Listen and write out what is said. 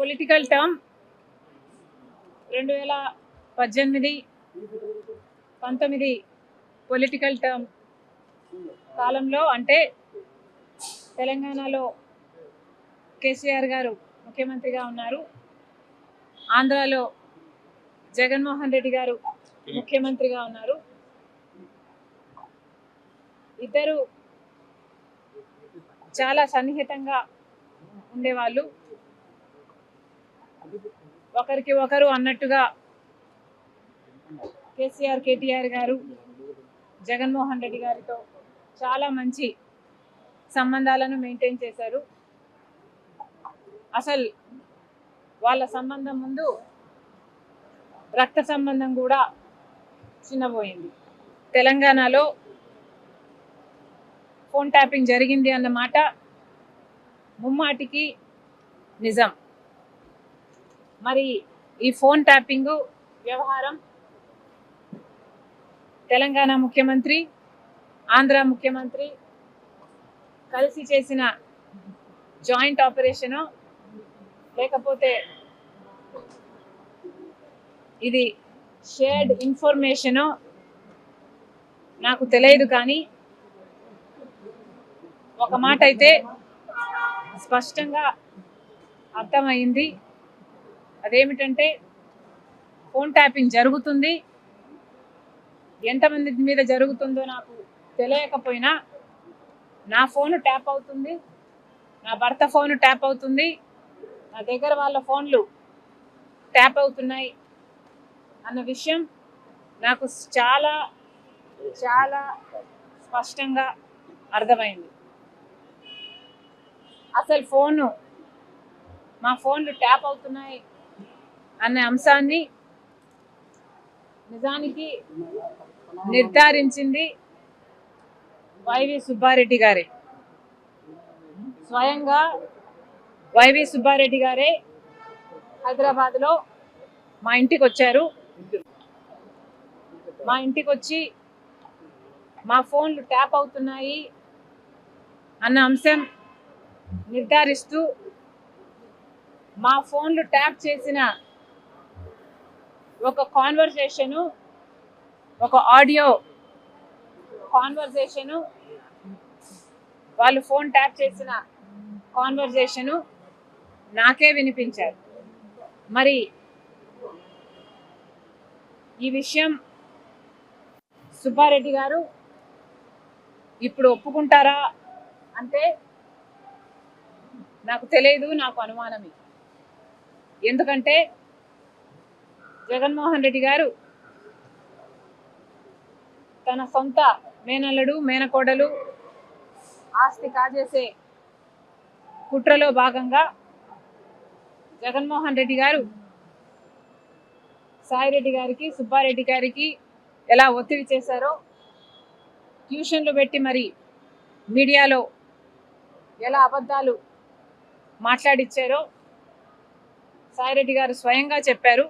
Political term 2018, 19 political term కాలంలో అంటే తెలంగాణలో కేసీఆర్ గారు ముఖ్యమంత్రిగా ఉన్నారు, ఆంధ్రాలో జగన్మోహన్ రెడ్డి గారు ముఖ్యమంత్రిగా ఉన్నారు. ఇద్దరు చాలా సన్నిహితంగా ఉండేవాళ్ళు, ఒకరికి ఒకరు అన్నట్టుగా కేసీఆర్ కేటీఆర్ గారు జగన్మోహన్ రెడ్డి గారితో చాలా మంచి సంబంధాలను మెయింటైన్ చేశారు. అసలు వాళ్ళ సంబంధం ముందు రక్త సంబంధం కూడా చిన్నపోయింది. తెలంగాణలో ఫోన్ ట్యాపింగ్ జరిగింది అన్నమాట ముమ్మాటికి నిజం. మరి ఈ ఫోన్ ట్యాపింగ్ వ్యవహారం తెలంగాణ ముఖ్యమంత్రి, ఆంధ్ర ముఖ్యమంత్రి కలిసి చేసిన జాయింట్ ఆపరేషను లేకపోతే ఇది షేర్డ్ ఇన్ఫర్మేషను నాకు తెలియదు, కానీ ఒక మాట అయితే స్పష్టంగా అర్థమైంది. అదేమిటంటే ఫోన్ ట్యాపింగ్ జరుగుతుంది, ఎంతమంది మీద జరుగుతుందో నాకు తెలియకపోయినా నా ఫోను ట్యాప్ అవుతుంది, నా భర్త ఫోను ట్యాప్ అవుతుంది, నా దగ్గర వాళ్ళ ఫోన్లు ట్యాప్ అవుతున్నాయి అన్న విషయం నాకు చాలా చాలా స్పష్టంగా అర్థమైంది. అసలు మా ఫోన్లు ట్యాప్ అవుతున్నాయి అనే అంశాన్ని నిజానికి నిర్ధారించింది వైవి సుబ్బారెడ్డి గారే. స్వయంగా వైవి సుబ్బారెడ్డి గారే హైదరాబాద్లో మా ఇంటికి వచ్చారు. మా ఇంటికి వచ్చి మా ఫోన్లు ట్యాప్ అవుతున్నాయి అన్న అంశం నిర్ధారిస్తూ మా ఫోన్లు ట్యాప్ చేసిన ఒక కాన్వర్సేషను, ఒక ఆడియో కాన్వర్సేషను, వాళ్ళు ఫోన్ ట్యాప్ చేసిన కాన్వర్సేషను నాకే వినిపించారు. మరి ఈ విషయం సుబ్బారెడ్డి గారు ఇప్పుడు ఒప్పుకుంటారా అంటే నాకు తెలియదు, నాకు అనుమానమే. ఎందుకంటే జగన్మోహన్ రెడ్డి గారు తన సొంత మేనల్లుడు మేనకోడలు ఆస్తి కాజేసే కుట్రలో భాగంగా జగన్మోహన్ రెడ్డి గారు సాయిరెడ్డి గారికి, సుబ్బారెడ్డి గారికి ఎలా ఒత్తిడి చేశారో, ట్యూషన్లు పెట్టి మరి మీడియాలో ఎలా అబద్ధాలు మాట్లాడిచ్చారో సాయిరెడ్డి గారు స్వయంగా చెప్పారు.